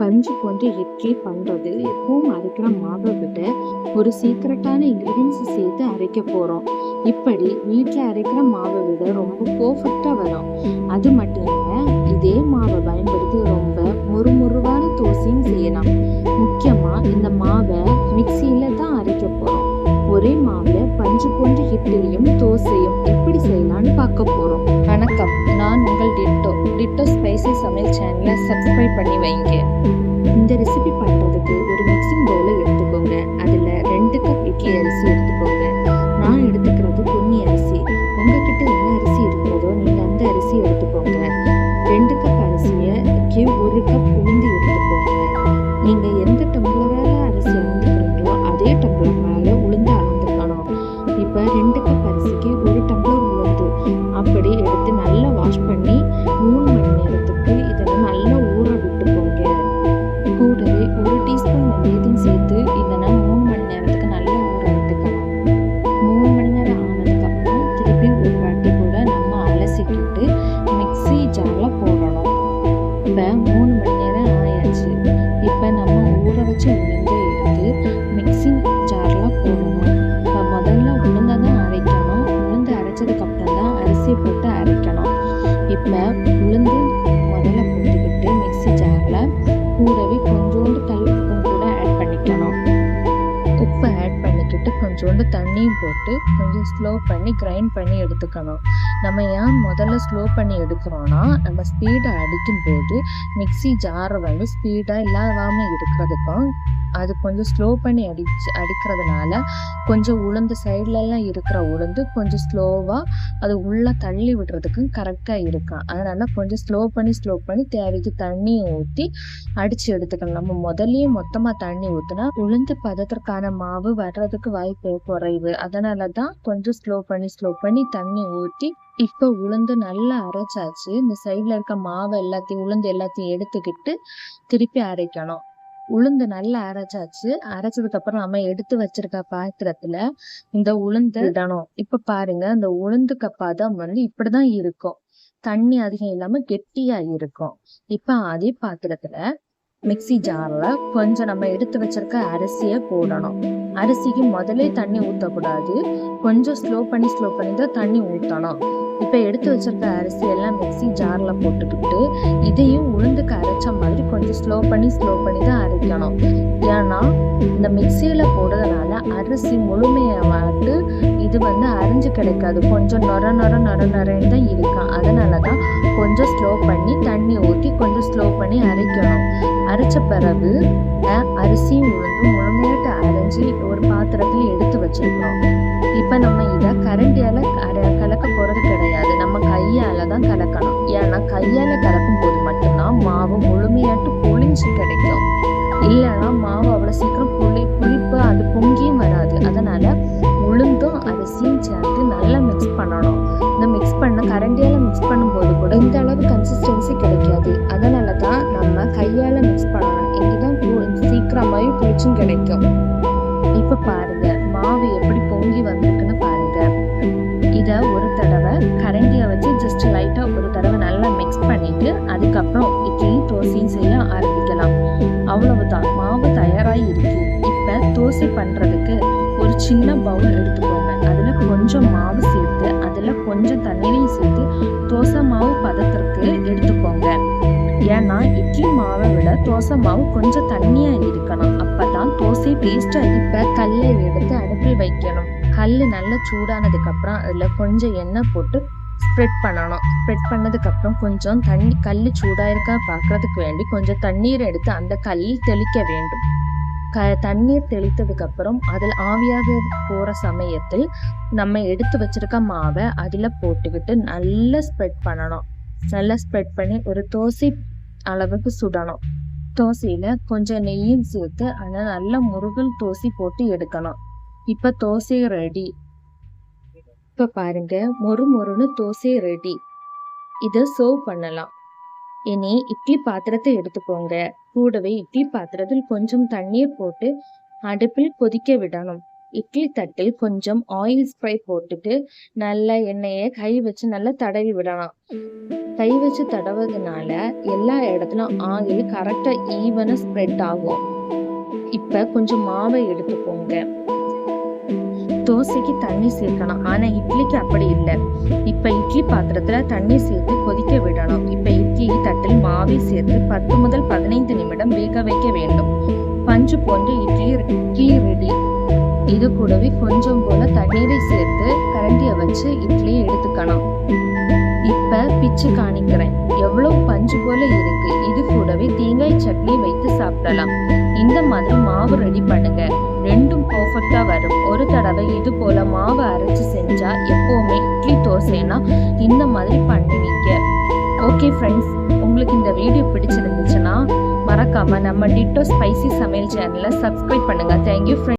பஞ்சு போன்ற இட்லி பண்றது எப்பவும் அரைக்கிற மாவை விட ஒரு சீக்ரெட்டான இன்கிரீடியன்ஸ் சேர்த்து அரைக்க போறோம். இப்படி வீட்டில் அரைக்கிற மாவை விட ரொம்ப பர்ஃபெக்டா வரும். அது மட்டும் இல்ல, இதே மாவை பயன்படுத்தி ரொம்ப மொறுமொறுவான தோசையும் செய்யலாம். முக்கியமா இந்த மாவை மிக்சியில தான் அரைக்க போறோம். ஒரே மாவுல பஞ்சு போன்ற இட்லியும் தோசையும் எப்படி செய்யலாம்னு பார்க்க போறோம். வணக்கம், நான் உங்கள் டிட்டோ ஸ்பைசி சமையல் சேனலை சப்ஸ்கிரைப் பண்ணி வைங்க. இந்த ரெசிபி பண்றதுக்கு ஒரு மிக்சிங் பவுலை எடுத்துக்கோங்க. அதுல 2 கப் இட்லி அரிசி எடுத்துக்கோங்க. நான் எடுத்துக்கிறது பொன்னி அரிசி. உங்ககிட்ட என்ன அரிசி இருக்கிறதோ நீங்க அந்த அரிசி எடுத்துக்கோங்க. 2 கப் அரிசிக்கு 1 கப் உளுந்து எடுத்துக்கோங்க. நீங்க எந்த டம்ளரால அரிசி அளந்துக்கிறீங்களோ அதே டம்ளரால உளுந்து அளந்துக்கணும். இப்ப 2 கப் அரிசிக்கு 1 டம்ளர் உளுந்து அப்படி எடுத்து நல்லா வாஷ் பண்ணி 3 மணி நேரத்துக்கு இதெல்லாம் நல்லா ஊற விட்டுக்கோங்க. கூடவே 1 டீஸ்பூன் வெந்தயத்தையும் சேர்த்து இதெல்லாம் 3 மணி நேரத்துக்கு நல்லா ஊற விட்டுக்கணும். 3 மணி நேரம் ஆனதுக்கு அப்புறம் திருப்பி ஒரு வாட்டி கூட நம்ம அலசிக்கிட்டு மிக்ஸி ஜார்ல போடணும். இப்ப 3 மணி நேரம் ஆயாச்சு. இப்ப நம்ம ஊற வச்ச உளுந்தை எடுத்து மிக்ஸி ஜார்ல போடணும். இப்ப முதல்ல உளுந்தை தான் அரைக்கணும். உளுந்து அரைச்சதுக்கு அப்புறம் தான் அரிசியை போட்டு அரைக்கணும். இப்ப உளுந்து முதல்ல போட்டுக்கிட்டு மிக்ஸி ஜார்ல கூடவே கொஞ்சோண்டு கல் உப்பும் கூட ஆட் பண்ணிக்கணும். உப்பை ஆட் பண்ணிக்கிட்டு கொஞ்சோண்டு தண்ணியும் போட்டு கொஞ்சம் ஸ்லோ பண்ணி கிரைண்ட் பண்ணி எடுத்துக்கணும். நம்ம ஏன் முதல்ல ஸ்லோ பண்ணி எடுக்கிறோம்னா, நம்ம ஸ்பீடை அடிக்கும் போது மிக்ஸி ஜாரை வந்து ஸ்பீடாக இல்லாமல் இருக்கிறதுக்கும் அது கொஞ்சம் ஸ்லோ பண்ணி அடிக்கிறதுனால கொஞ்சம் உளுந்து சைட்லலாம் இருக்கிற உளுந்து கொஞ்சம் ஸ்லோவாக அது உள்ளே தள்ளி விடுறதுக்கும் கரெக்டாக இருக்கும். அதனால கொஞ்சம் ஸ்லோ பண்ணி தேவைக்கு தண்ணி ஊற்றி அடித்து எடுத்துக்கணும். நம்ம முதல்லயே மொத்தமாக தண்ணி ஊற்றினா உளுந்து பதத்திற்கான மாவு வர்றதுக்கு வாய்ப்பு குறைவு. அதனால தான் கொஞ்சம் ஸ்லோ பண்ணி தண்ணி ஊற்றி இப்போ உளுந்து நல்லா அரைச்சாச்சு. இந்த சைடில் இருக்க மாவு எல்லாத்தையும் உளுந்து எல்லாத்தையும் எடுத்துக்கிட்டு திருப்பி அரைக்கணும். உளுந்து நல்லா அரைச்சாச்சு. அரைச்சதுக்கு அப்புறம் நம்ம எடுத்து வச்சிருக்க பாத்திரத்துல இந்த உளுந்து இடணும். இப்ப பாருங்க, இந்த உளுந்துக்கு பதம் வந்து இப்படிதான் இருக்கும். தண்ணி அதிகம் இல்லாம கெட்டியா இருக்கும். இப்ப அதே பாத்திரத்துல மிக்ஸி ஜார்ல கொஞ்சம் நம்ம எடுத்து வச்சிருக்க அரிசியை போடணும். அரிசிக்கு முதலே தண்ணி ஊற்றக்கூடாது. கொஞ்சம் ஸ்லோ பண்ணி தான் தண்ணி ஊற்றணும். இப்போ எடுத்து வச்சிருக்க அரிசி எல்லாம் மிக்ஸி ஜார்ல போட்டுக்கிட்டு இதையும் உளுந்துக்கு அரைச்ச மாதிரி கொஞ்சம் ஸ்லோ பண்ணி தான் அரைக்கணும். ஏன்னா இந்த மிக்சியில போடுறதுனால அரிசி முழுமையாட்டு இது வந்து அரைஞ்சு கிடைக்காது. கொஞ்சம் நொரன்னு தான் இருக்கும். அதனாலதான் கொஞ்சம் ஸ்லோ பண்ணி தண்ணி ஊற்றி கொஞ்சம் ஸ்லோ பண்ணி அரைக்கணும். அரைச்ச பிறகு அரிசியும் உளுந்தும் முழுமையாட்டு அரைஞ்சி ஒரு பாத்திரத்துல எடுத்து வச்சிருக்கோம். இப்ப நம்ம இதை கரண்டியால கலக்க போறது கிடையாது. நம்ம கையால தான் கலக்கணும். ஏன்னா கையால கலக்கும் போது மட்டும்தான் மாவு முழுமையாட்டு புளிஞ்சு கிடைக்கும். இல்லைன்னா மாவு அவ்வளவு சீக்கிரம் புளிப்பு அது பொங்கியும் வராது. அதனால உளுந்தும் அரிசியும் சேர்த்து நல்லா மிக்ஸ் பண்ணணும். இந்த கரண்டியால மிக்ஸ் பண்ணும்போது கூட இந்த அளவு கன்சிஸ்டன்சி கிடைக்காது. அதனாலதான் நம்ம கையால மிக்ஸ் பண்ணணும். இங்கதான் சீக்கிரமாவே புளிச்சும் கிடைக்கும். இப்ப பாருங்க மாவு எப்படி பொங்கி வந்திருக்குன்னு பாருங்க. இத ஒரு தடவை கரண்டியை வச்சு ஜஸ்ட் லைட்டா ஒரு தடவை நல்லா மிக்ஸ் பண்ணிட்டு அதுக்கப்புறம் இட்லி தோசையும் செய்ய ஆரம்பிக்கலாம். அவ்வளவுதான், மாவு தயாராகி இருக்கு. இப்ப தோசை பண்றதுக்கு ஒரு சின்ன பவுல் எடுத்துக்கோங்க. அதுல கொஞ்சம் மாவு சேர்த்து அதுல கொஞ்சம் தண்ணீரையும் சேர்த்து தோசை மாவு பதத்திற்கு எடுத்துக்கோங்க. ஏன்னா இட்லி மாவை விட தோசை மாவு கொஞ்சம் தண்ணியா இருக்கணும். அப்பதான் தோசை டேஸ்டா. இப்ப கல்லை எடுத்து அடுப்பில் வைக்கணும். கல் நல்லா சூடானதுக்கு அப்புறம் அதுல கொஞ்சம் எண்ணெய் போட்டு ஸ்ப்ரெட் பண்ணணும். ஸ்ப்ரெட் பண்ணதுக்கு அப்புறம் கொஞ்சம் தண்ணி, கல் சூடா இருக்கா பாக்குறதுக்கு வேண்டி கொஞ்சம் தண்ணீர் எடுத்து அந்த கல்லில் தெளிக்க வேண்டும். தண்ணீர் தெளித்ததுக்கு அப்புறம் அதில் ஆவியாக போற சமயத்தில் நம்ம எடுத்து வச்சிருக்க மாவை அதுல போட்டுக்கிட்டு நல்லா ஸ்ப்ரெட் பண்ணணும். நல்லா ஸ்ப்ரெட் பண்ணி ஒரு தோசை அளவுக்கு சுடணும். தோசையில கொஞ்சம் நெய்யும் சேர்த்து அதை நல்லா முருகல் தோசை போட்டு எடுக்கணும். இப்ப தோசை ரெடி. இப்ப பாருங்க, மொறுன்னு தோசை ரெடி. இத சர்வ் பண்ணலாம். இனி இட்லி பாத்திரத்தை எடுத்துக்கோங்க. கூடவே இட்லி பாத்திரத்தில் கொஞ்சம் தண்ணீர் போட்டு அடுப்பில் கொதிக்க விடணும். இட்லி தட்டில் கொஞ்சம் ஆயில் ஸ்ப்ரே போட்டுட்டு நல்ல எண்ணெயை கை வச்சு நல்லா தடவி விடலாம். கை வச்சு தடவுறதுனால எல்லா இடத்துலயும் ஆயில் கரெக்டா ஈவனா ஸ்ப்ரெட் ஆகும். இப்ப கொஞ்சம் மாவை எடுத்துக்கோங்க. தோசைக்கு தண்ணி சேர்க்கணும், ஆனா இட்லிக்கு அப்படி இல்லை. இப்ப இட்லி பாத்திரத்துல தண்ணி சேர்த்து கொதிக்க விடணும். இப்ப இட்லி தட்டில் மாவை சேர்த்து 10 முதல் 15 நிமிடம் வேக வைக்க வேண்டும். பஞ்சு போன்ற இட்லி ரெடி. இது கூடவே கொஞ்சம் போல தண்ணீரை சேர்த்து கரண்டியை வச்சு இட்லியை எடுத்துக்கணும். இப்ப பிச்சு காணிக்கிறேன், எவ்வளவு பஞ்சு போல இருக்கு. இது கூடவே தேங்காய் சட்னி வைத்து சாப்பிடலாம். இந்த மாதிரி மாவு ரெடி பண்ணுங்க, ரெண்டும் பர்ஃபெக்டா வரும். ஒரு தடவை இது போல மாவு அரைச்சு செஞ்சா எப்பவுமே இட்லி தோசைனா இந்த மாதிரி பண்ணுவீங்க. ஓகே ஃப்ரெண்ட்ஸ், உங்களுக்கு இந்த வீடியோ பிடிச்சிருந்துச்சுன்னா மறக்காம நம்ம டிட்டோ ஸ்பைசி சமையல் சேனலை சப்ஸ்கிரைப் பண்ணுங்க. Thank you friends.